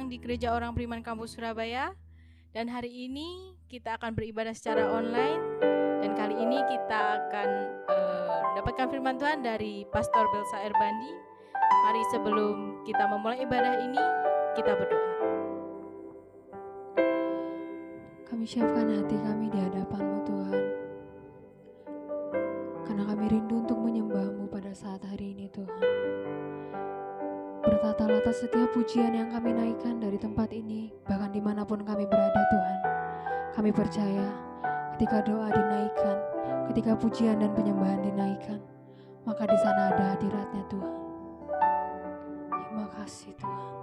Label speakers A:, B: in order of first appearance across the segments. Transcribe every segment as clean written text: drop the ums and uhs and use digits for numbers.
A: Di Gereja Orang Beriman Kampus Surabaya, dan hari ini kita akan beribadah secara online, dan kali ini kita akan mendapatkan firman Tuhan dari Pastor Belsa Erbandi. Mari sebelum kita memulai ibadah ini, kita berdoa.
B: Kami siapkan hati kami di hadapan-Mu Tuhan, karena kami rindu untuk menyembah-Mu pada saat hari ini Tuhan. Bertatalah atas setiap pujian yang kami naikkan dari tempat ini, bahkan dimanapun kami berada Tuhan. Kami percaya ketika doa dinaikkan, ketika pujian dan penyembahan dinaikkan, maka di sana ada hadirat-Nya Tuhan. Terima kasih Tuhan.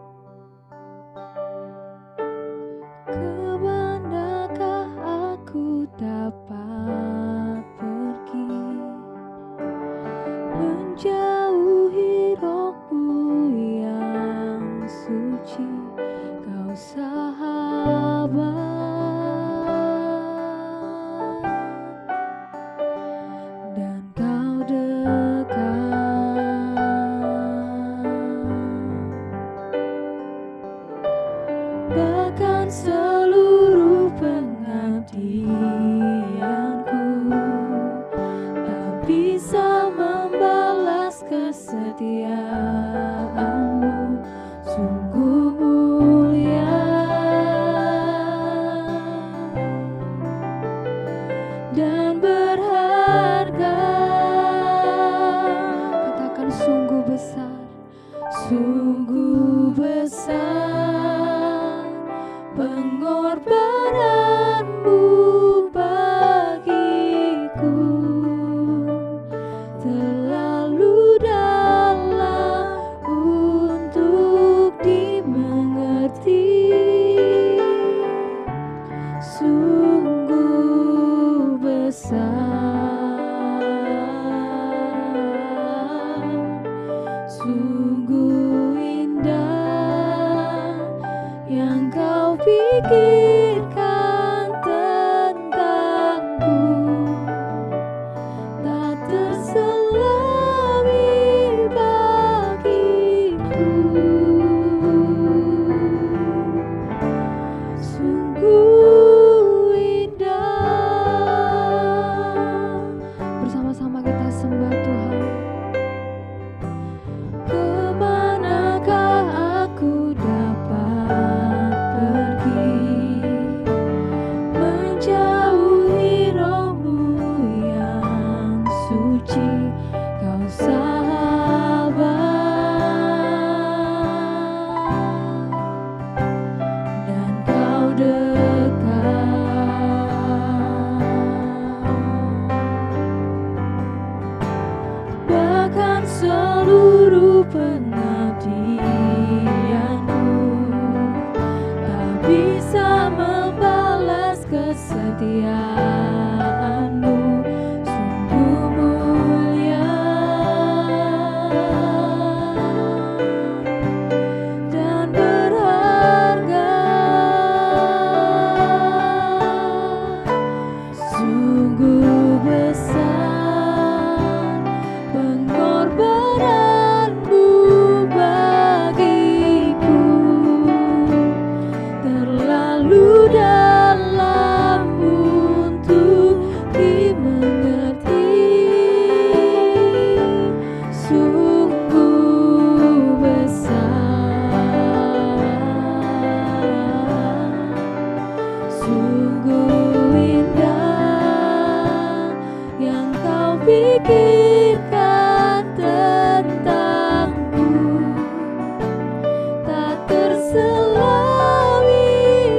B: Kemanakah aku dapat pergi, menjauhi Roh-Mu yang suci, Kau sahabat, dan Kau dekat, bahkan seluruh pengabdianku tak bisa membalas kesetiaan-Mu, sungguh mulia dan berharga. Katakan sungguh besar, sungguh besar pengorbanan-Mu bagiku, terlalu dalam untuk dimengerti, sungguh besar, sungguh indah yang Kau pikirkan tentangku, tak terselami bagiku, sungguh indah. Bersama-sama kita sembah Tuhan. Kemanakah aku dapat pergi, menjauhi Roh-Mu yang suci, Kau sahabat, dan Kau dekat, bahkan seluruh pengabdianku tak bisa membalas kesetiaan-Mu, sungguh mulia dan berharga, sungguh besar pengorbanan-Mu bagiku, terlalu dalam untuk dimengerti, sungguh besar, sungguh indah yang Kau pikirkan tentangku, tak terselami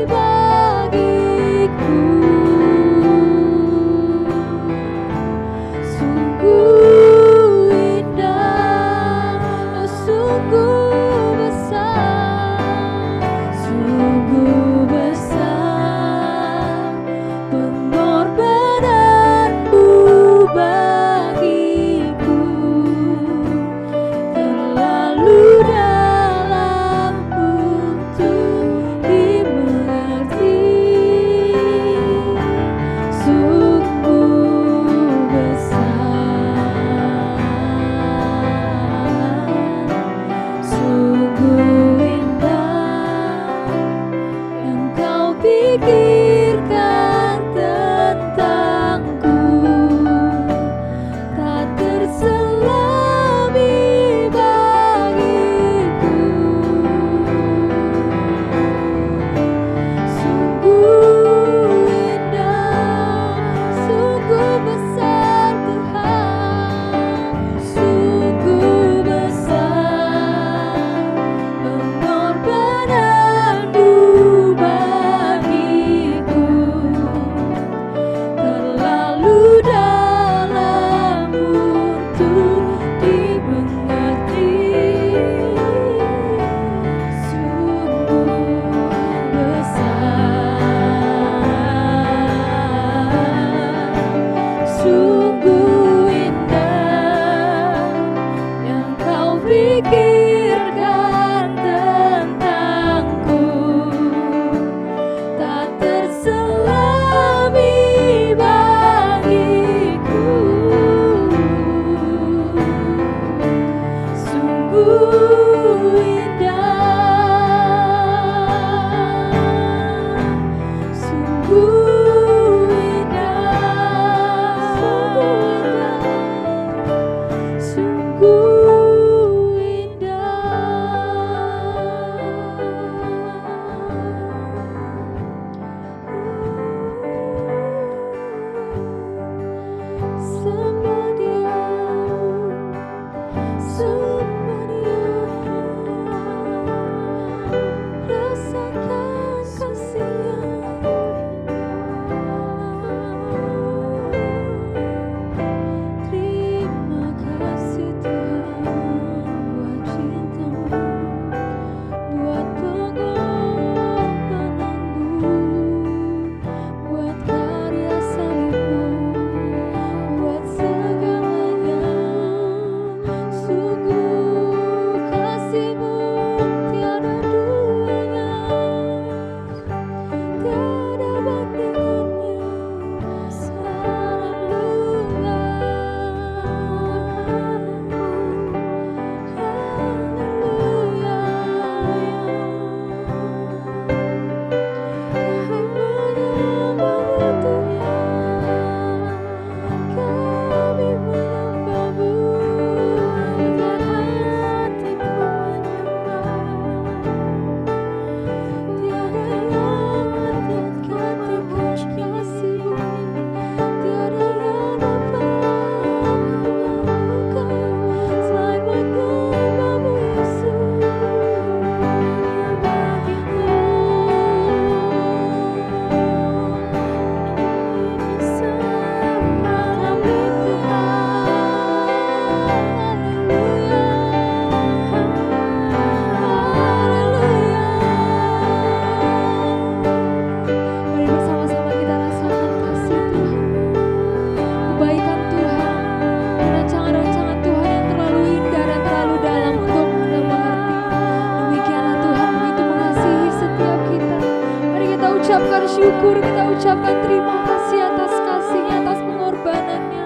B: bagiku, sungguh syukur, kita ucapkan terima kasih atas kasih-Nya, atas pengorbanannya.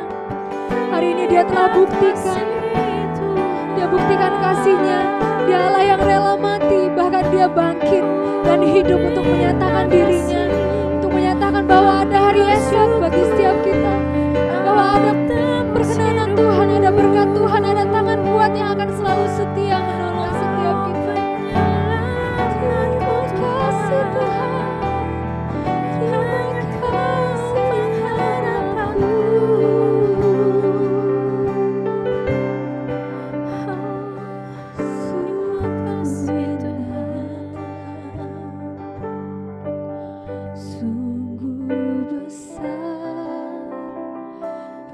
B: Hari ini Dia telah buktikan, Dia buktikan kasih-Nya. Dia Allah yang rela mati, bahkan Dia bangkit dan hidup untuk menyatakan diri-Nya, untuk menyatakan bahwa ada hari esok bagi setiap kita, bahwa ada perkenanan Tuhan, ada berkat Tuhan, ada tangan kuat yang akan selalu setia menolong setiap kita. Terima kasih Tuhan, terima kasih pengharapanku. Sungguh besar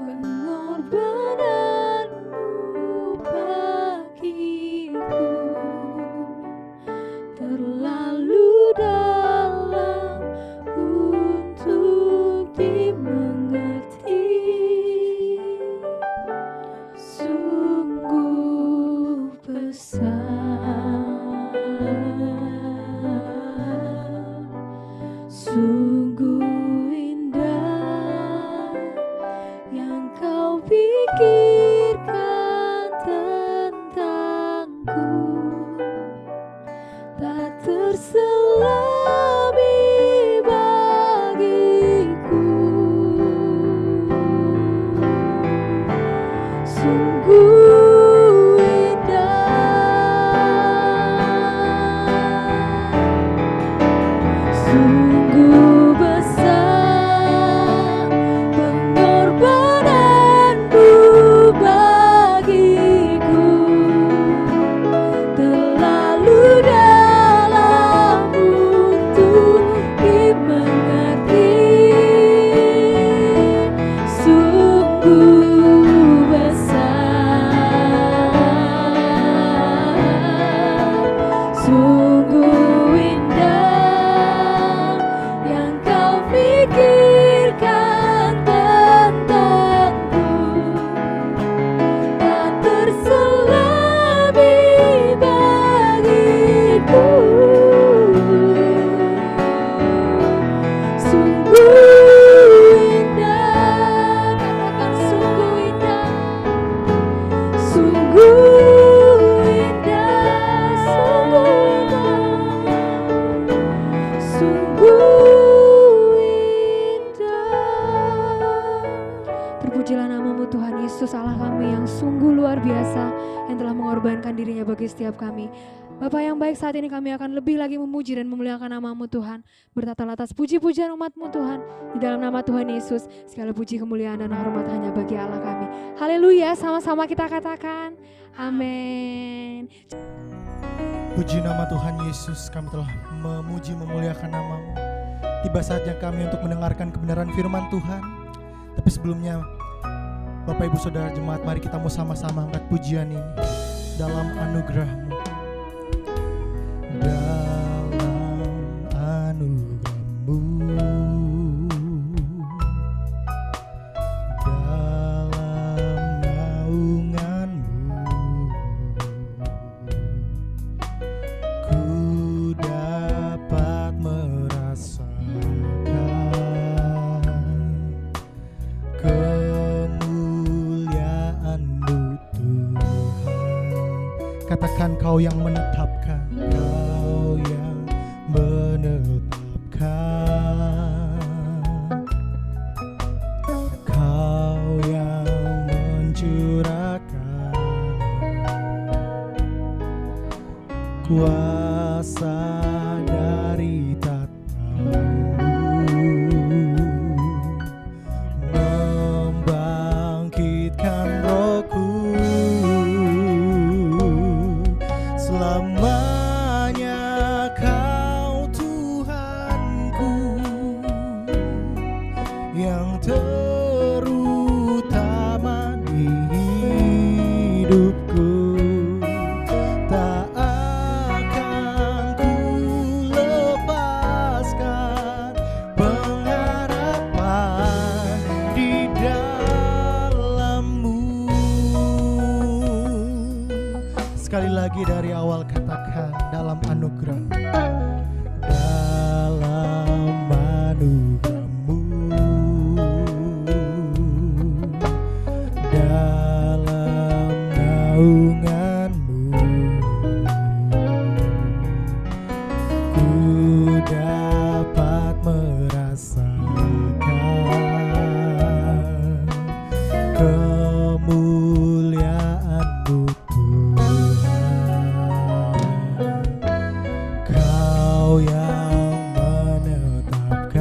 B: pengorbananmu bagiku, terlalu dalam untuk dimengerti. Sungguh besar, sungguh indah yang Kau pikirkan tentangku, tak terselami bagiku. Sungguh indah, sungguh besar pengorbananmu bagiku, terlalu dalam untuk dimengerti. Sungguh besar, sungguh indah yang Kau pikirkan tentangku, tak terselami bagiku. Sungguh indah, katakan sungguh indah, sungguh indah, sungguh indah. Terpujilah nama-Mu Tuhan Yesus, Allah kami yang sungguh luar biasa, yang telah mengorbankan diri-Nya bagi setiap kami. Bapa yang baik, saat ini kami akan lebih lagi memuji dan memuliakan nama-Mu Tuhan, bertatal atas puji-pujian umat-Mu Tuhan. Di dalam nama Tuhan Yesus, segala puji, kemuliaan, dan hormat hanya bagi Allah kami. Haleluya, sama-sama kita katakan amin.
C: Puji nama Tuhan Yesus, kami telah memuji memuliakan nama-Mu. Tiba saatnya kami untuk mendengarkan kebenaran firman Tuhan. Tapi sebelumnya, Bapak Ibu Saudara jemaat, mari kita mau sama-sama angkat pujian ini dalam anugerah-Mu. Dalam anugerah-Mu, dalam naungan-Mu, ku dapat merasakan kemuliaan-Mu Tuhan. Katakan, Kau yang menetapkan, Kau yang menetapkan, Kau yang mencurahkan kuasa dari tatamu, membangkitkan rohku. Selamanya Kau Tuhanku, yang terutama di hidupku. Tak akan ku lepaskan pengharapan di dalam-Mu. Sekali lagi dari awal katakan, dalam anugerah, dalam anugerah-Mu, naunganmu, ku dapat merasakan kemuliaan-Mu Tuhan. Kau yang menetapkan,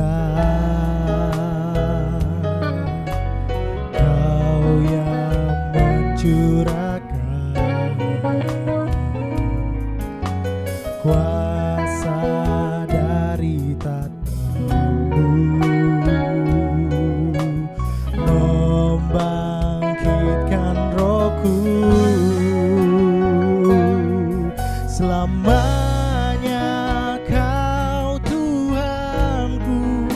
C: Kau yang mencurahkan kuasa dari tatamu, membangkitkan rohku. Selamanya Kau Tuhanku,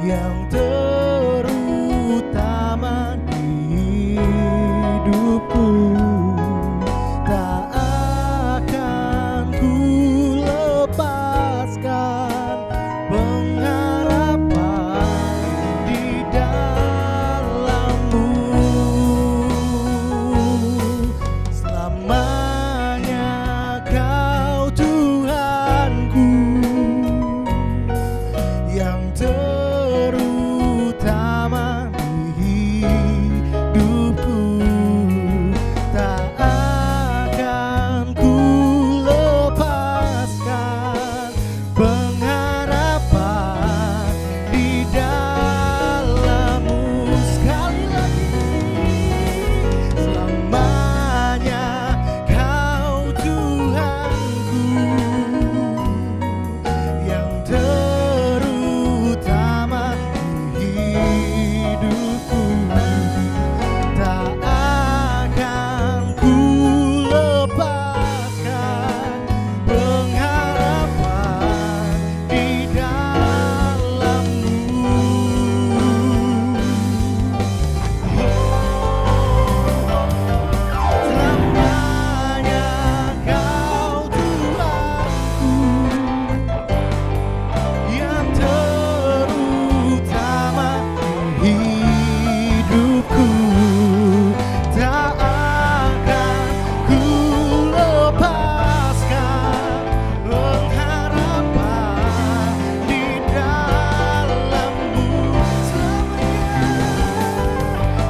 C: yang terutama di hidupku. Tak akan ku lepaskan pengharapan di dalam-Mu. Selamanya Kau Tuhanku, yang terutama di hidupku. Tak akan ku lepaskan pengharapan di dalam-Mu. Sekali lagi, selamanya Kau Tuhanku, yang terutama di hidupku. Tak akan ku lepaskan pengharapan di dalam-Mu. Selamanya Kau Tuhanku, yang terutama di hidupku. Tak akan ku lepaskan pengharapan di dalam-Mu.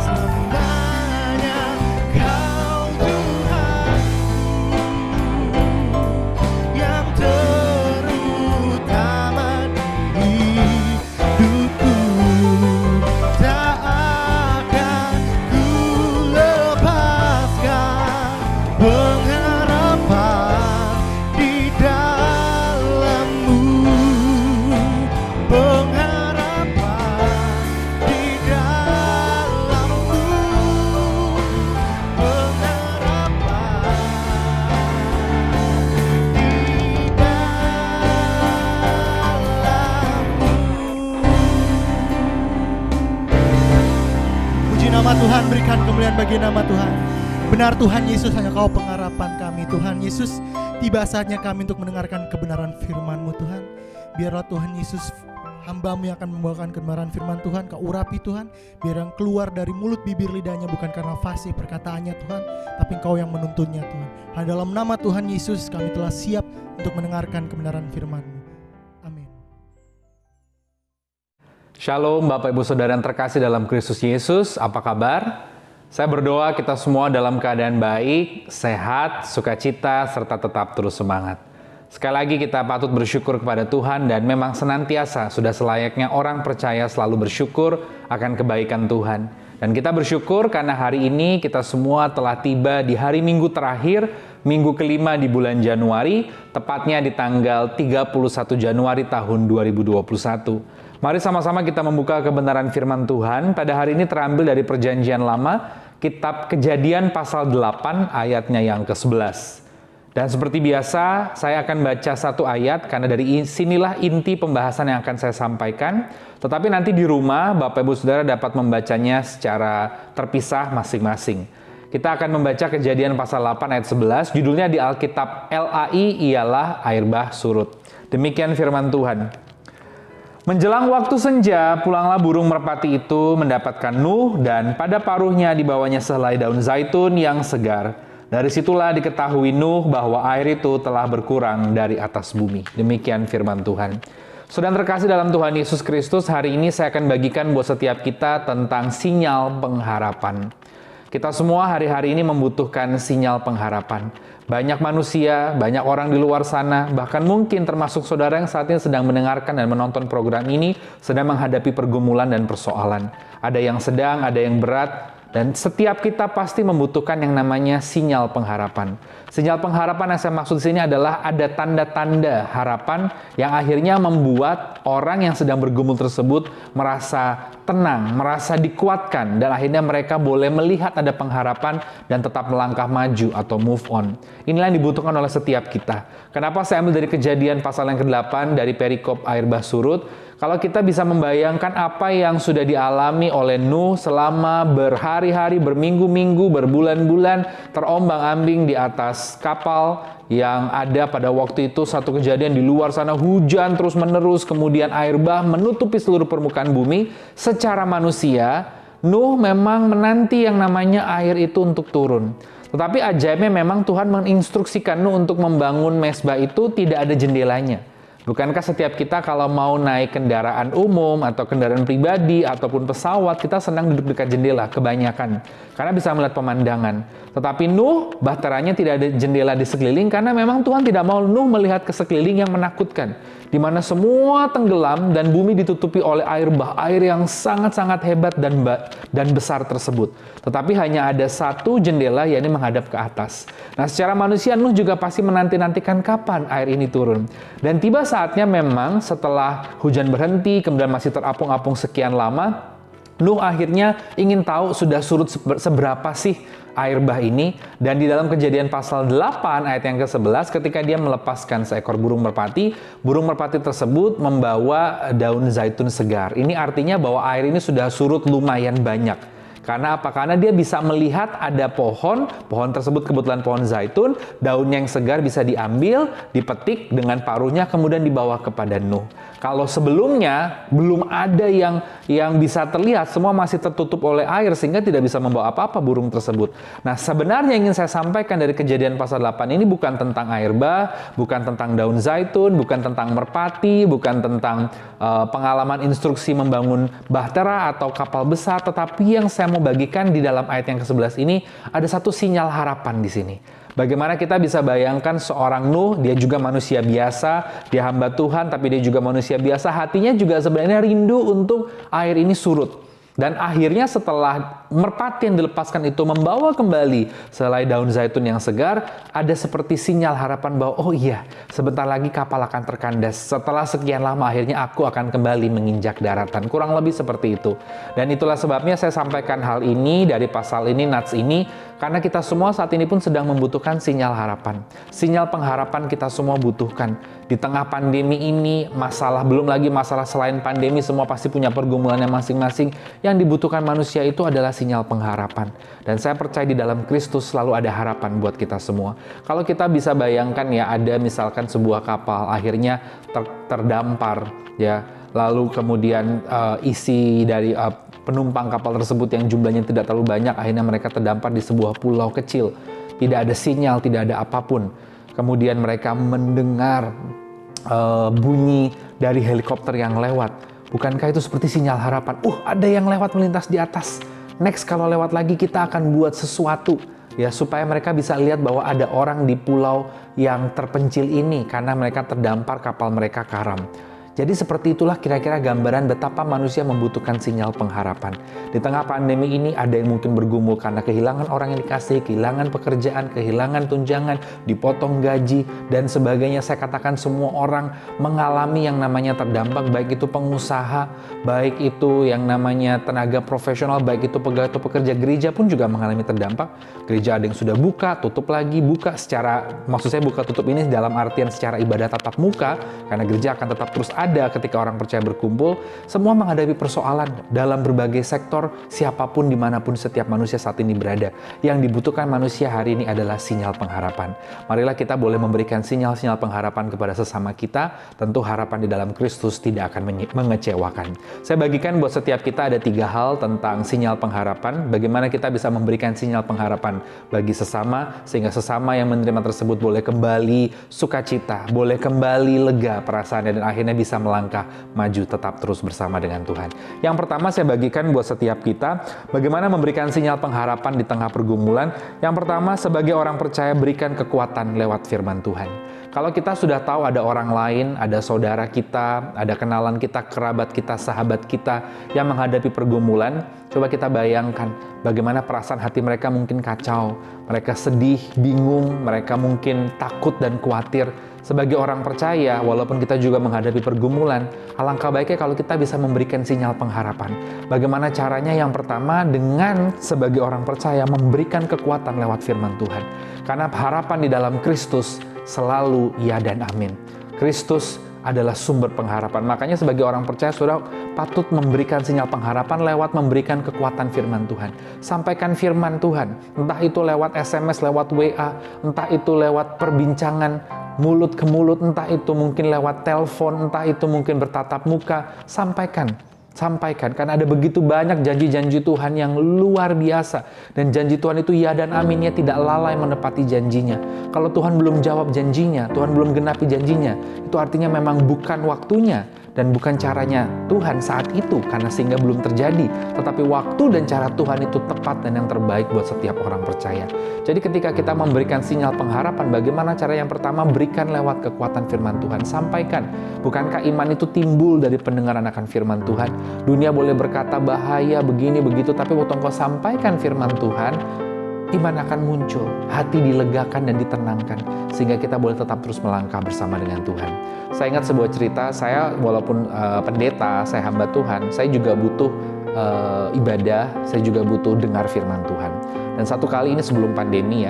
C: Selamanya Kau Tuhanku, yang terutama di hidupku. Tak akan ku lepaskan pengharapan di dalam-Mu. Pengharapan di dalam-Mu. Pengharapan di dalam-Mu. Puji nama Tuhan, berikan kemuliaan bagi nama Tuhan. Benar Tuhan Yesus, hanya Kau pengharapan kami. Tuhan Yesus, tiba saatnya kami untuk mendengarkan kebenaran firman-Mu Tuhan. Biarlah Tuhan Yesus, hamba-Mu yang akan membawakan kebenaran firman Tuhan, Kau urapi Tuhan. Biar yang keluar dari mulut bibir lidahnya bukan karena fasih perkataannya Tuhan, tapi Engkau yang menuntunnya Tuhan. Hanya dalam nama Tuhan Yesus kami telah siap untuk mendengarkan kebenaran firman-Mu. Amin.
D: Shalom Bapak Ibu Saudara yang terkasih dalam Kristus Yesus, apa kabar? Saya berdoa kita semua dalam keadaan baik, sehat, sukacita, serta tetap terus semangat. Sekali lagi kita patut bersyukur kepada Tuhan dan memang senantiasa sudah selayaknya orang percaya selalu bersyukur akan kebaikan Tuhan. Dan kita bersyukur karena hari ini kita semua telah tiba di hari Minggu terakhir, Minggu kelima di bulan Januari, tepatnya di tanggal 31 Januari tahun 2021. Mari sama-sama kita membuka kebenaran firman Tuhan. Pada hari ini terambil dari Perjanjian Lama, Kitab Kejadian pasal 8 ayatnya yang ke-11. Dan seperti biasa, saya akan baca satu ayat karena dari sinilah inti pembahasan yang akan saya sampaikan. Tetapi nanti di rumah, Bapak Ibu Saudara dapat membacanya secara terpisah masing-masing. Kita akan membaca Kejadian pasal 8 ayat 11, judulnya di Alkitab LAI ialah air bah surut. Demikian firman Tuhan. Menjelang waktu senja, pulanglah burung merpati itu mendapatkan Nuh dan pada paruhnya dibawanya sehelai daun zaitun yang segar. Dari situlah diketahui Nuh bahwa air itu telah berkurang dari atas bumi. Demikian firman Tuhan. Saudara terkasih dalam Tuhan Yesus Kristus, hari ini saya akan bagikan buat setiap kita tentang sinyal pengharapan. Kita semua hari-hari ini membutuhkan sinyal pengharapan. Banyak manusia, banyak orang di luar sana, bahkan mungkin termasuk saudara yang saat ini sedang mendengarkan dan menonton program ini, sedang menghadapi pergumulan dan persoalan. Ada yang sedang, ada yang berat, dan setiap kita pasti membutuhkan yang namanya sinyal pengharapan. Sinyal pengharapan yang saya maksud di sini adalah ada tanda-tanda harapan yang akhirnya membuat orang yang sedang bergumul tersebut merasa tenang, merasa dikuatkan, dan akhirnya mereka boleh melihat ada pengharapan dan tetap melangkah maju atau move on. Inilah yang dibutuhkan oleh setiap kita. Kenapa saya ambil dari Kejadian pasal yang ke-8 dari perikop air bah surut? Kalau kita bisa membayangkan apa yang sudah dialami oleh Nuh selama berhari-hari, berminggu-minggu, berbulan-bulan, terombang-ambing di atas kapal yang ada pada waktu itu, satu kejadian di luar sana hujan terus-menerus, kemudian air bah menutupi seluruh permukaan bumi. Secara manusia, Nuh memang menanti yang namanya air itu untuk turun. Tetapi ajaibnya memang Tuhan menginstruksikan Nuh untuk membangun mezbah itu tidak ada jendelanya. Bukankah setiap kita kalau mau naik kendaraan umum atau kendaraan pribadi ataupun pesawat, kita senang duduk dekat jendela kebanyakan karena bisa melihat pemandangan. Tetapi Nuh bahteranya tidak ada jendela di sekeliling karena memang Tuhan tidak mau Nuh melihat ke sekeliling yang menakutkan, di mana semua tenggelam dan bumi ditutupi oleh air bah, air yang sangat-sangat hebat dan besar tersebut. Tetapi hanya ada satu jendela, yakni menghadap ke atas. Nah, secara manusia Nuh juga pasti menanti-nantikan kapan air ini turun. Dan tiba saatnya memang setelah hujan berhenti, kemudian masih terapung-apung sekian lama, Nuh akhirnya ingin tahu sudah surut seberapa sih air bah ini. Dan di dalam Kejadian pasal 8 ayat yang ke-11, ketika dia melepaskan seekor burung merpati tersebut membawa daun zaitun segar. Ini artinya bahwa air ini sudah surut lumayan banyak. Karena apa? Karena dia bisa melihat ada pohon tersebut kebetulan pohon zaitun, daunnya yang segar bisa diambil, dipetik dengan paruhnya, kemudian dibawa kepada Nuh. Kalau sebelumnya belum ada yang bisa terlihat, semua masih tertutup oleh air sehingga tidak bisa membawa apa-apa burung tersebut. Nah, sebenarnya yang ingin saya sampaikan dari Kejadian pasal 8 ini bukan tentang air bah, bukan tentang daun zaitun, bukan tentang merpati, bukan tentang pengalaman instruksi membangun bahtera atau kapal besar, tetapi yang saya mau bagikan di dalam ayat yang ke-11 ini ada satu sinyal harapan di sini. Bagaimana kita bisa bayangkan seorang Nuh, dia juga manusia biasa, dia hamba Tuhan, tapi dia juga manusia biasa, hatinya juga sebenarnya rindu untuk air ini surut. Dan akhirnya setelah merpati yang dilepaskan itu membawa kembali sehelai daun zaitun yang segar, ada seperti sinyal harapan bahwa oh iya, sebentar lagi kapal akan terkandas. Setelah sekian lama akhirnya aku akan kembali menginjak daratan. Kurang lebih seperti itu. Dan itulah sebabnya saya sampaikan hal ini dari pasal ini, nats ini, karena kita semua saat ini pun sedang membutuhkan sinyal harapan. Sinyal pengharapan kita semua butuhkan. Di tengah pandemi ini, belum lagi masalah selain pandemi, semua pasti punya pergumulannya masing-masing. Yang dibutuhkan manusia itu adalah sinyal pengharapan. Dan saya percaya di dalam Kristus selalu ada harapan buat kita semua. Kalau kita bisa bayangkan ya, ada misalkan sebuah kapal akhirnya terdampar ya, lalu kemudian isi dari penumpang kapal tersebut yang jumlahnya tidak terlalu banyak, akhirnya mereka terdampar di sebuah pulau kecil. Tidak ada sinyal, tidak ada apapun. Kemudian mereka mendengar bunyi dari helikopter yang lewat. Bukankah itu seperti sinyal harapan? Ada yang lewat melintas di atas. Next, kalau lewat lagi kita akan buat sesuatu ya supaya mereka bisa lihat bahwa ada orang di pulau yang terpencil ini karena mereka terdampar, kapal mereka karam. Jadi seperti itulah kira-kira gambaran betapa manusia membutuhkan sinyal pengharapan. Di tengah pandemi ini ada yang mungkin bergumul karena kehilangan orang yang dikasih, kehilangan pekerjaan, kehilangan tunjangan, dipotong gaji, dan sebagainya. Saya katakan semua orang mengalami yang namanya terdampak, baik itu pengusaha, baik itu yang namanya tenaga profesional, baik itu pegawai atau pekerja. Gereja pun juga mengalami terdampak. Gereja ada yang sudah buka, tutup lagi, buka secara, maksud saya buka tutup ini dalam artian secara ibadah tatap muka, karena gereja akan tetap terus ada ketika orang percaya berkumpul, semua menghadapi persoalan dalam berbagai sektor, siapapun dimanapun setiap manusia saat ini berada. Yang dibutuhkan manusia hari ini adalah sinyal pengharapan. Marilah kita boleh memberikan sinyal-sinyal pengharapan kepada sesama kita. Tentu harapan di dalam Kristus tidak akan mengecewakan. Saya bagikan buat setiap kita ada 3 hal tentang sinyal pengharapan. Bagaimana kita bisa memberikan sinyal pengharapan bagi sesama, sehingga sesama yang menerima tersebut boleh kembali sukacita, boleh kembali lega perasaannya, dan akhirnya bisa melangkah maju tetap terus bersama dengan Tuhan. Yang pertama saya bagikan buat setiap kita, bagaimana memberikan sinyal pengharapan di tengah pergumulan. Yang pertama, sebagai orang percaya berikan kekuatan lewat firman Tuhan. Kalau kita sudah tahu ada orang lain, ada saudara kita, ada kenalan kita, kerabat kita, sahabat kita yang menghadapi pergumulan, coba kita bayangkan bagaimana perasaan hati mereka mungkin kacau, mereka sedih, bingung, mereka mungkin takut dan khawatir. Sebagai orang percaya, walaupun kita juga menghadapi pergumulan, alangkah baiknya kalau kita bisa memberikan sinyal pengharapan. Bagaimana caranya? Yang pertama, dengan sebagai orang percaya memberikan kekuatan lewat firman Tuhan. Karena harapan di dalam Kristus selalu ya dan amin. Kristus adalah sumber pengharapan. Makanya sebagai orang percaya, saudara patut memberikan sinyal pengharapan lewat memberikan kekuatan firman Tuhan. Sampaikan firman Tuhan, entah itu lewat SMS, lewat WA, entah itu lewat perbincangan mulut ke mulut, entah itu mungkin lewat telepon, entah itu mungkin bertatap muka. Sampaikan, karena ada begitu banyak janji-janji Tuhan yang luar biasa. Dan janji Tuhan itu ya dan aminnya, tidak lalai menepati janjinya. Kalau Tuhan belum jawab janjinya, Tuhan belum genapi janjinya, itu artinya memang bukan waktunya dan bukan caranya Tuhan saat itu, karena sehingga belum terjadi. Tetapi waktu dan cara Tuhan itu tepat dan yang terbaik buat setiap orang percaya. Jadi ketika kita memberikan sinyal pengharapan, bagaimana cara? Yang pertama, berikan lewat kekuatan firman Tuhan. Sampaikan. Bukankah iman itu timbul dari pendengaran akan firman Tuhan? Dunia boleh berkata bahaya, begini, begitu, tapi waktu engkau sampaikan firman Tuhan, iman akan muncul, hati dilegakan dan ditenangkan, sehingga kita boleh tetap terus melangkah bersama dengan Tuhan. Saya ingat sebuah cerita, saya walaupun pendeta, saya hamba Tuhan, saya juga butuh ibadah, saya juga butuh dengar firman Tuhan. Dan satu kali ini sebelum pandemi,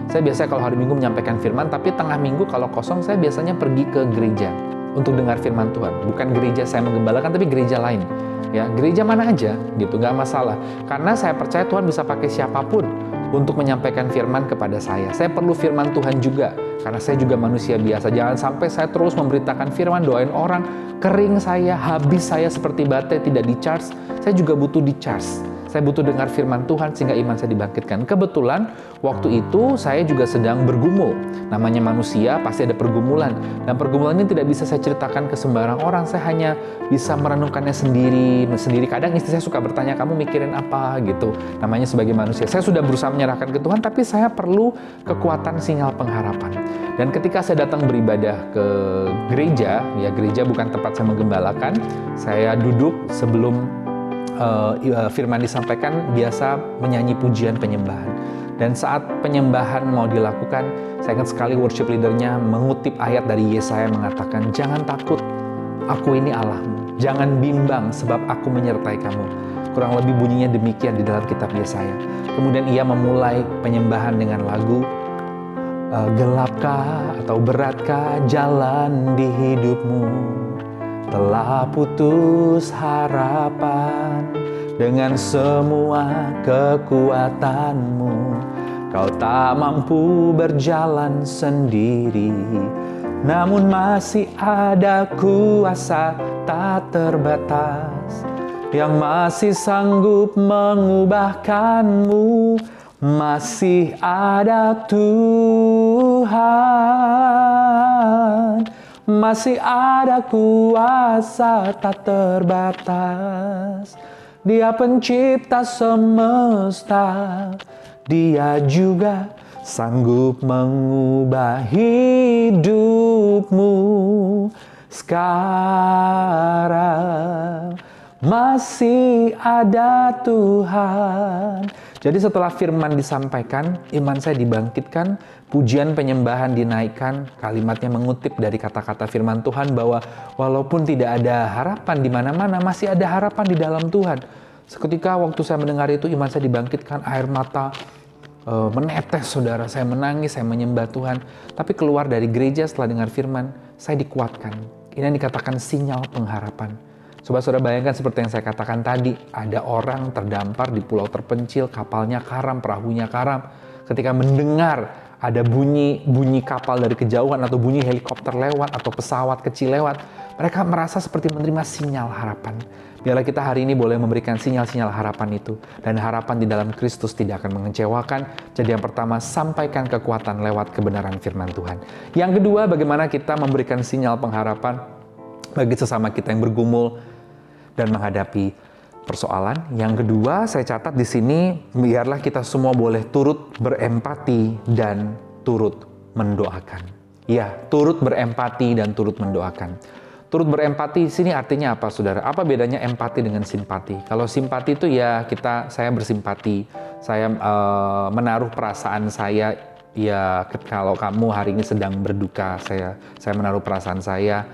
D: saya biasanya kalau hari Minggu menyampaikan firman, tapi tengah minggu kalau kosong, saya biasanya pergi ke gereja untuk dengar firman Tuhan. Bukan gereja saya menggembalakan, tapi gereja lain. Ya, gereja mana aja gitu, nggak masalah. Karena saya percaya Tuhan bisa pakai siapapun untuk menyampaikan firman kepada saya. Saya perlu firman Tuhan juga, karena saya juga manusia biasa. Jangan sampai saya terus memberitakan firman, doain orang, kering saya, habis saya seperti baterai tidak di-charge. Saya juga butuh di-charge. Saya butuh dengar firman Tuhan sehingga iman saya dibangkitkan. Kebetulan waktu itu saya juga sedang bergumul. Namanya manusia pasti ada pergumulan. Dan pergumulan ini tidak bisa saya ceritakan ke sembarang orang. Saya hanya bisa merenungkannya sendiri. Kadang istri saya suka bertanya, kamu mikirin apa gitu. Namanya sebagai manusia. Saya sudah berusaha menyerahkan ke Tuhan, tapi saya perlu kekuatan sinyal pengharapan. Dan ketika saya datang beribadah ke gereja, ya gereja bukan tempat saya menggembalakan. Saya duduk sebelum firman disampaikan, biasa menyanyi pujian penyembahan. Dan saat penyembahan mau dilakukan, saya ingat sekali worship leadernya mengutip ayat dari Yesaya mengatakan, jangan takut, aku ini Allahmu. Jangan bimbang sebab aku menyertai kamu. Kurang lebih bunyinya demikian di dalam kitab Yesaya. Kemudian ia memulai penyembahan dengan lagu, gelapkah atau beratkah jalan di hidupmu? Telah putus harapan dengan semua kekuatanmu. Kau tak mampu berjalan sendiri, namun masih ada kuasa tak terbatas yang masih sanggup mengubahkanmu. Masih ada Tuhan, masih ada kuasa tak terbatas. Dia pencipta semesta, Dia juga sanggup mengubah hidupmu. Sekarang masih ada Tuhan. Jadi setelah firman disampaikan, iman saya dibangkitkan, pujian penyembahan dinaikkan, kalimatnya mengutip dari kata-kata firman Tuhan bahwa walaupun tidak ada harapan di mana-mana, masih ada harapan di dalam Tuhan. Seketika waktu saya mendengar itu, iman saya dibangkitkan, air mata menetes, saudara. Saya menangis, saya menyembah Tuhan. Tapi keluar dari gereja setelah dengar firman, saya dikuatkan. Ini yang dikatakan sinyal pengharapan. Coba saudara bayangkan seperti yang saya katakan tadi, ada orang terdampar di pulau terpencil, kapalnya karam, perahunya karam. Ketika mendengar ada bunyi kapal dari kejauhan atau bunyi helikopter lewat atau pesawat kecil lewat, mereka merasa seperti menerima sinyal harapan. Biarlah kita hari ini boleh memberikan sinyal-sinyal harapan itu. Dan harapan di dalam Kristus tidak akan mengecewakan. Jadi yang pertama, sampaikan kekuatan lewat kebenaran firman Tuhan. Yang kedua, bagaimana kita memberikan sinyal pengharapan bagi sesama kita yang bergumul dan menghadapi persoalan. Yang kedua, saya catat di sini, biarlah kita semua boleh turut berempati dan turut mendoakan. Ya, turut berempati dan turut mendoakan. Turut berempati di sini artinya apa, saudara? Apa bedanya empati dengan simpati? Kalau simpati itu ya saya bersimpati, saya menaruh perasaan saya. Ya, kalau kamu hari ini sedang berduka, saya menaruh perasaan saya,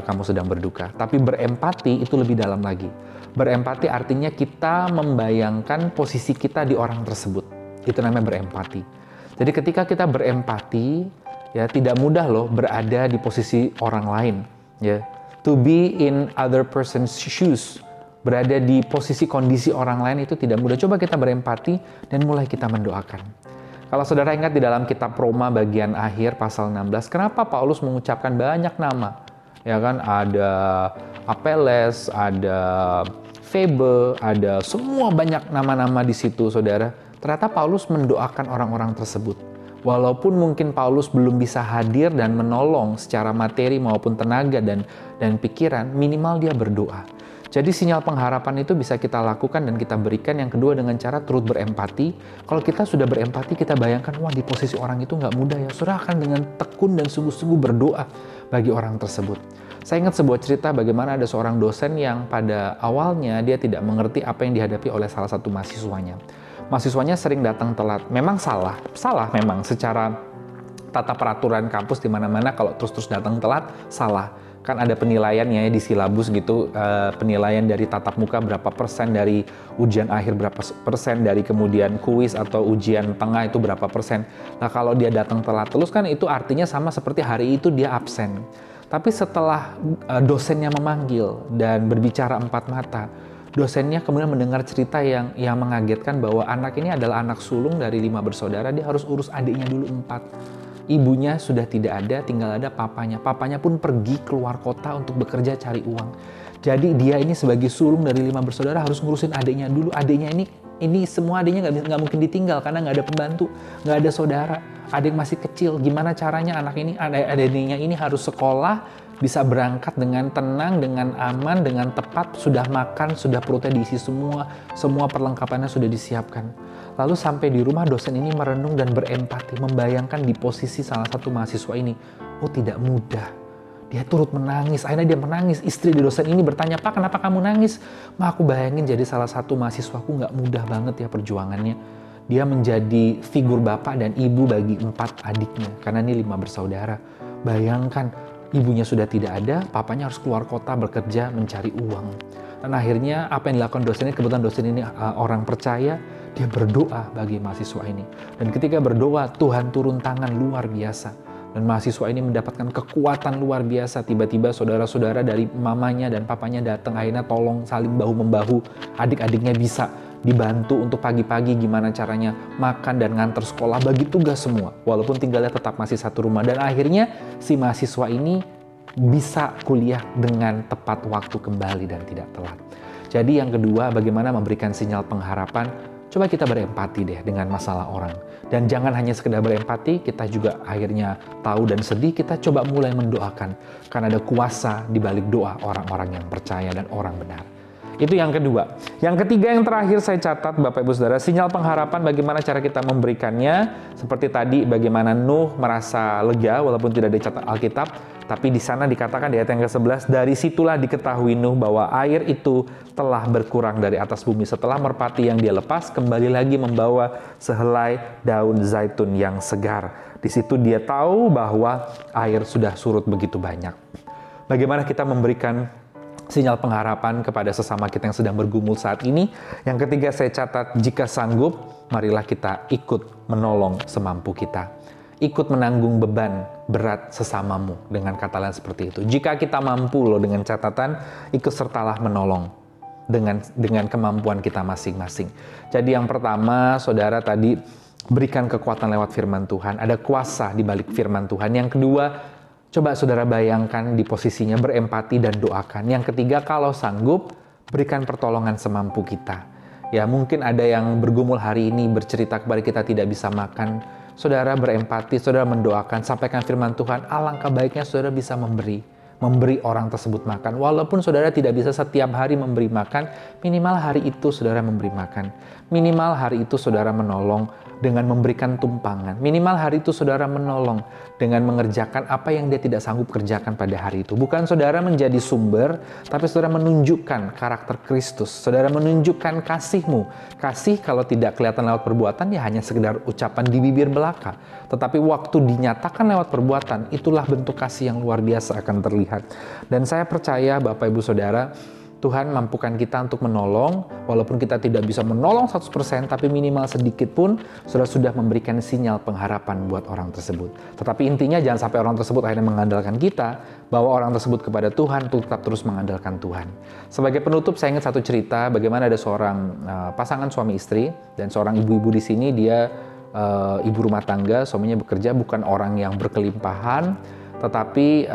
D: kamu sedang berduka. Tapi berempati itu lebih dalam lagi. Berempati artinya kita membayangkan posisi kita di orang tersebut. Itu namanya berempati. Jadi ketika kita berempati, ya tidak mudah loh berada di posisi orang lain. Ya, to be in other person's shoes, berada di posisi kondisi orang lain itu tidak mudah. Coba kita berempati dan mulai kita mendoakan. Kalau saudara ingat di dalam kitab Roma bagian akhir pasal 16, kenapa Paulus mengucapkan banyak nama? Ya kan, ada Apeles, ada Febe, ada semua banyak nama-nama di situ, saudara. Ternyata Paulus mendoakan orang-orang tersebut. Walaupun mungkin Paulus belum bisa hadir dan menolong secara materi maupun tenaga dan pikiran, minimal dia berdoa. Jadi sinyal pengharapan itu bisa kita lakukan dan kita berikan. Yang kedua dengan cara turut berempati. Kalau kita sudah berempati, kita bayangkan, wah di posisi orang itu nggak mudah ya. Saudara akan dengan tekun dan sungguh-sungguh berdoa bagi orang tersebut. Saya ingat sebuah cerita bagaimana ada seorang dosen yang pada awalnya dia tidak mengerti apa yang dihadapi oleh salah satu mahasiswanya. Mahasiswanya sering datang telat. Memang salah memang secara tata peraturan kampus di mana-mana kalau terus-terus datang telat salah. Kan ada penilaiannya ya di silabus gitu, penilaian dari tatap muka berapa persen, dari ujian akhir berapa persen, dari kemudian kuis atau ujian tengah itu berapa persen. Nah kalau dia datang telat terus kan itu artinya sama seperti hari itu dia absen. Tapi setelah dosennya memanggil dan berbicara empat mata, dosennya kemudian mendengar cerita yang mengagetkan bahwa anak ini adalah anak sulung dari 5 bersaudara, dia harus urus adiknya dulu 4. Ibunya sudah tidak ada, tinggal ada papanya. Papanya pun pergi keluar kota untuk bekerja cari uang. Jadi dia ini sebagai sulung dari 5 bersaudara harus ngurusin adiknya dulu. Adiknya ini semua adiknya nggak mungkin ditinggal karena nggak ada pembantu, nggak ada saudara. Adik masih kecil, gimana caranya adiknya ini harus sekolah, bisa berangkat dengan tenang, dengan aman, dengan tepat, sudah makan, sudah perutnya diisi semua perlengkapannya sudah disiapkan. Lalu sampai di rumah dosen ini merenung dan berempati, membayangkan di posisi salah satu mahasiswa ini. Oh tidak mudah. Dia turut menangis, akhirnya dia menangis. Istri di dosen ini bertanya, "Pak, kenapa kamu nangis?" "Ma, aku bayangin jadi salah satu mahasiswaku nggak mudah banget ya perjuangannya. Dia menjadi figur bapak dan ibu bagi 4 adiknya, karena ini 5 bersaudara. Bayangkan, ibunya sudah tidak ada, papanya harus keluar kota bekerja mencari uang." Dan akhirnya apa yang dilakukan dosen ini, kebetulan dosen ini orang percaya, dia berdoa bagi mahasiswa ini. Dan ketika berdoa, Tuhan turun tangan luar biasa. Dan mahasiswa ini mendapatkan kekuatan luar biasa. Tiba-tiba saudara-saudara dari mamanya dan papanya datang, akhirnya tolong saling bahu-membahu. Adik-adiknya bisa dibantu untuk pagi-pagi gimana caranya makan dan nganter sekolah, bagi tugas semua. Walaupun tinggalnya tetap masih satu rumah. Dan akhirnya si mahasiswa ini bisa kuliah dengan tepat waktu kembali dan tidak telat. Jadi yang kedua, bagaimana memberikan sinyal pengharapan. Coba kita berempati deh dengan masalah orang. Dan jangan hanya sekedar berempati, kita juga akhirnya tahu dan sedih, kita coba mulai mendoakan. Karena ada kuasa di balik doa orang-orang yang percaya dan orang benar. Itu yang kedua. Yang ketiga, yang terakhir saya catat Bapak Ibu Saudara, sinyal pengharapan bagaimana cara kita memberikannya. Seperti tadi bagaimana Nuh merasa lega walaupun tidak dicatat Alkitab. Tapi di sana dikatakan di ayat yang ke-11, dari situlah diketahui Nuh bahwa air itu telah berkurang dari atas bumi. Setelah merpati yang dia lepas, kembali lagi membawa sehelai daun zaitun yang segar. Di situ dia tahu bahwa air sudah surut begitu banyak. Bagaimana kita memberikan sinyal pengharapan kepada sesama kita yang sedang bergumul saat ini? Yang ketiga saya catat, jika sanggup, marilah kita ikut menolong semampu kita. ikut menanggung beban berat sesamamu. Dengan kata lain seperti itu. Jika kita mampu loh, dengan catatan ikut sertalah menolong dengan kemampuan kita masing-masing. Jadi yang pertama, saudara, tadi berikan kekuatan lewat firman Tuhan. Ada kuasa di balik firman Tuhan. Yang kedua, coba saudara bayangkan di posisinya, berempati dan doakan. Yang ketiga, kalau sanggup, berikan pertolongan semampu kita. Ya, mungkin ada yang bergumul hari ini bercerita kepada kita tidak bisa makan. Saudara berempati, saudara mendoakan, sampaikan firman Tuhan. Alangkah baiknya saudara bisa memberi orang tersebut makan. Walaupun saudara tidak bisa setiap hari memberi makan, minimal hari itu saudara memberi makan. Minimal hari itu saudara menolong dengan memberikan tumpangan. Minimal hari itu saudara menolong dengan mengerjakan apa yang dia tidak sanggup kerjakan pada hari itu. Bukan saudara menjadi sumber, tapi saudara menunjukkan karakter Kristus. Saudara menunjukkan kasihmu. Kasih kalau tidak kelihatan lewat perbuatan, ya hanya sekedar ucapan di bibir belaka. Tetapi waktu dinyatakan lewat perbuatan, itulah bentuk kasih yang luar biasa akan terlihat. Dan saya percaya Bapak Ibu Saudara, Tuhan mampukan kita untuk menolong, walaupun kita tidak bisa menolong 100%, tapi minimal sedikit pun saudara sudah memberikan sinyal pengharapan buat orang tersebut. Tetapi intinya jangan sampai orang tersebut akhirnya mengandalkan kita, bawa orang tersebut kepada Tuhan untuk tetap terus mengandalkan Tuhan. Sebagai penutup, saya ingat satu cerita bagaimana ada seorang pasangan suami istri dan seorang ibu-ibu di sini. Dia ibu rumah tangga, suaminya bekerja, bukan orang yang berkelimpahan, tetapi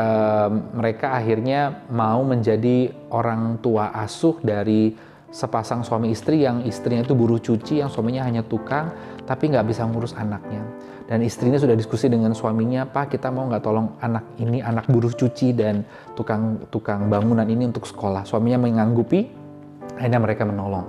D: mereka akhirnya mau menjadi orang tua asuh dari sepasang suami istri yang istrinya itu buruh cuci, yang suaminya hanya tukang, tapi nggak bisa ngurus anaknya. Dan istrinya sudah diskusi dengan suaminya, Pak, kita mau nggak tolong anak ini, anak buruh cuci dan tukang bangunan ini untuk sekolah. Suaminya menganggupi, akhirnya mereka menolong.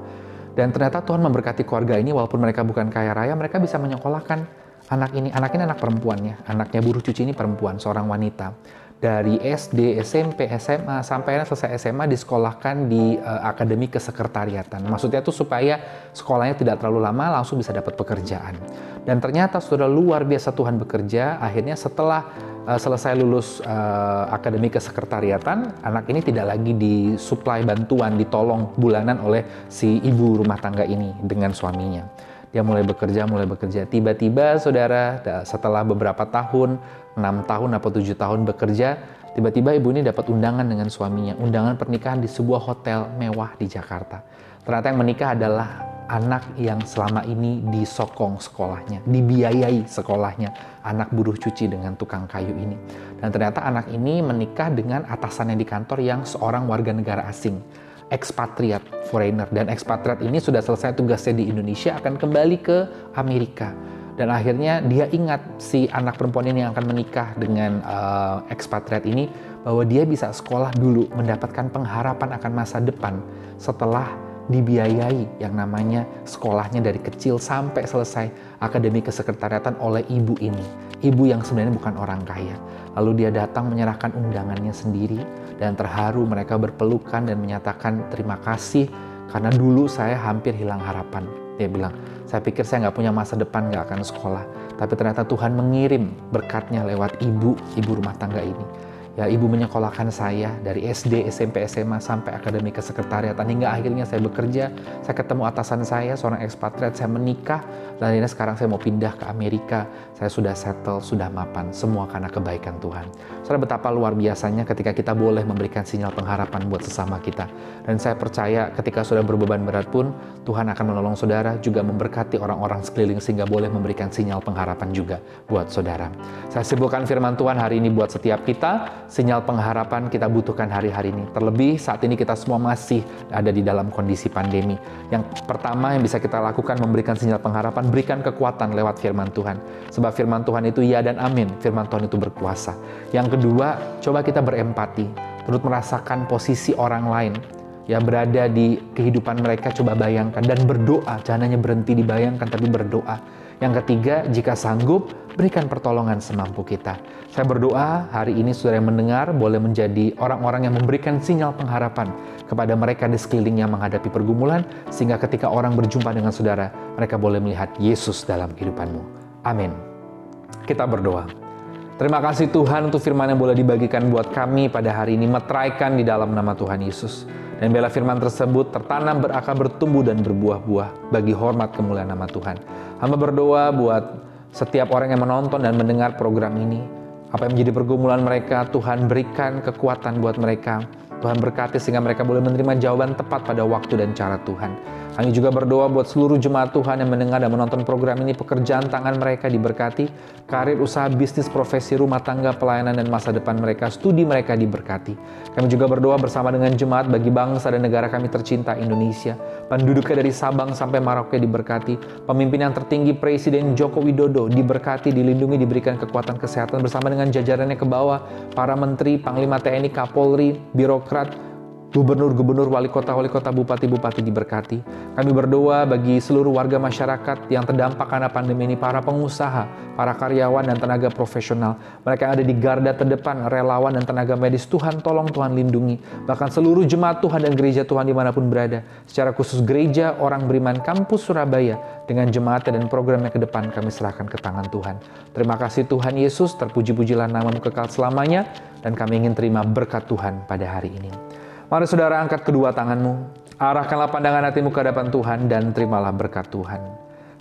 D: Dan ternyata Tuhan memberkati keluarga ini, walaupun mereka bukan kaya raya, mereka bisa menyekolahkan anak ini anak perempuannya. Anaknya buruh cuci ini perempuan, seorang wanita. Dari SD, SMP, SMA, sampai selesai SMA disekolahkan di Akademi Kesekretariatan. Maksudnya itu supaya sekolahnya tidak terlalu lama, langsung bisa dapat pekerjaan. Dan ternyata sudah luar biasa Tuhan bekerja. Akhirnya setelah selesai lulus Akademi Kesekretariatan, anak ini tidak lagi disuplai bantuan, ditolong bulanan oleh si ibu rumah tangga ini dengan suaminya. Dia mulai bekerja. Tiba-tiba saudara, setelah beberapa tahun, 6 tahun atau 7 tahun bekerja, tiba-tiba ibu ini dapat undangan dengan suaminya. Undangan pernikahan di sebuah hotel mewah di Jakarta. Ternyata yang menikah adalah anak yang selama ini disokong sekolahnya, dibiayai sekolahnya. Anak buruh cuci dengan tukang kayu ini. Dan ternyata anak ini menikah dengan atasannya di kantor yang seorang warga negara asing. Expatriate, foreigner. Dan expatriate ini sudah selesai tugasnya di Indonesia, akan kembali ke Amerika. Dan akhirnya dia ingat si anak perempuan ini yang akan menikah dengan expatriate ini, bahwa dia bisa sekolah dulu, mendapatkan pengharapan akan masa depan setelah dibiayai yang namanya sekolahnya dari kecil sampai selesai Akademi Kesekretariatan oleh ibu ini. Ibu yang sebenarnya bukan orang kaya. Lalu dia datang menyerahkan undangannya sendiri, dan terharu mereka berpelukan dan menyatakan terima kasih karena dulu saya hampir hilang harapan. Dia bilang, saya pikir saya nggak punya masa depan, nggak akan sekolah. Tapi ternyata Tuhan mengirim berkatnya lewat ibu rumah tangga ini. Ya, ibu menyekolahkan saya dari SD, SMP, SMA sampai Akademi Kesekretariatan, hingga akhirnya saya bekerja, saya ketemu atasan saya, seorang ekspatriat, saya menikah, dan akhirnya sekarang saya mau pindah ke Amerika. Saya sudah settle, sudah mapan, semua karena kebaikan Tuhan. Saudara, betapa luar biasanya ketika kita boleh memberikan sinyal pengharapan buat sesama kita. Dan saya percaya ketika saudara berbeban berat pun, Tuhan akan menolong saudara, juga memberkati orang-orang sekeliling sehingga boleh memberikan sinyal pengharapan juga buat saudara. Saya simpulkan firman Tuhan hari ini buat setiap kita. Sinyal pengharapan kita butuhkan hari-hari ini. Terlebih saat ini kita semua masih ada di dalam kondisi pandemi. Yang pertama yang bisa kita lakukan memberikan sinyal pengharapan, berikan kekuatan lewat firman Tuhan. Sebab firman Tuhan itu ya dan amin. Firman Tuhan itu berkuasa. Yang kedua, coba kita berempati, turut merasakan posisi orang lain. Ya, berada di kehidupan mereka, coba bayangkan dan berdoa. Jangan hanya berhenti dibayangkan, tapi berdoa. Yang ketiga, jika sanggup, berikan pertolongan semampu kita. Saya berdoa hari ini saudara yang mendengar boleh menjadi orang-orang yang memberikan sinyal pengharapan kepada mereka di sekeliling yang menghadapi pergumulan, sehingga ketika orang berjumpa dengan saudara, mereka boleh melihat Yesus dalam kehidupanmu. Amin. Kita berdoa. Terima kasih Tuhan untuk firman yang boleh dibagikan buat kami pada hari ini, meteraikan di dalam nama Tuhan Yesus. Dan biarlah firman tersebut tertanam, berakar, bertumbuh, dan berbuah-buah bagi hormat kemuliaan nama Tuhan. Hamba berdoa buat setiap orang yang menonton dan mendengar program ini. Apa yang menjadi pergumulan mereka, Tuhan berikan kekuatan buat mereka. Tuhan berkati sehingga mereka boleh menerima jawaban tepat pada waktu dan cara Tuhan. Kami juga berdoa buat seluruh jemaat Tuhan yang mendengar dan menonton program ini, pekerjaan tangan mereka diberkati, karir, usaha, bisnis, profesi, rumah tangga, pelayanan, dan masa depan mereka, studi mereka diberkati. Kami juga berdoa bersama dengan jemaat bagi bangsa dan negara kami tercinta Indonesia. Penduduknya dari Sabang sampai Merauke diberkati. Pemimpin yang tertinggi Presiden Joko Widodo diberkati, dilindungi, diberikan kekuatan kesehatan bersama dengan jajarannya ke bawah, para menteri, panglima TNI, Kapolri, birokrat, gubernur-gubernur, wali kota, bupati-bupati diberkati. Kami berdoa bagi seluruh warga masyarakat yang terdampak karena pandemi ini, para pengusaha, para karyawan dan tenaga profesional. Mereka yang ada di garda terdepan, relawan dan tenaga medis. Tuhan tolong, Tuhan lindungi. Bahkan seluruh jemaat Tuhan dan gereja Tuhan dimanapun berada. Secara khusus gereja Orang Beriman Kampus Surabaya dengan jemaatnya dan programnya ke depan kami serahkan ke tangan Tuhan. Terima kasih Tuhan Yesus, terpuji-pujilah nama-Mu kekal selamanya, dan kami ingin terima berkat Tuhan pada hari ini. Mari saudara angkat kedua tanganmu, arahkanlah pandangan hatimu ke hadapan Tuhan dan terimalah berkat Tuhan.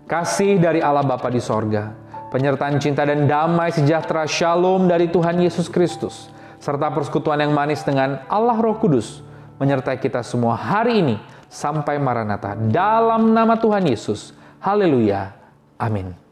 D: Kasih dari Allah Bapa di sorga, penyertaan cinta dan damai sejahtera Shalom dari Tuhan Yesus Kristus, serta persekutuan yang manis dengan Allah Roh Kudus, menyertai kita semua hari ini sampai Maranatha. Dalam nama Tuhan Yesus, haleluya, amin.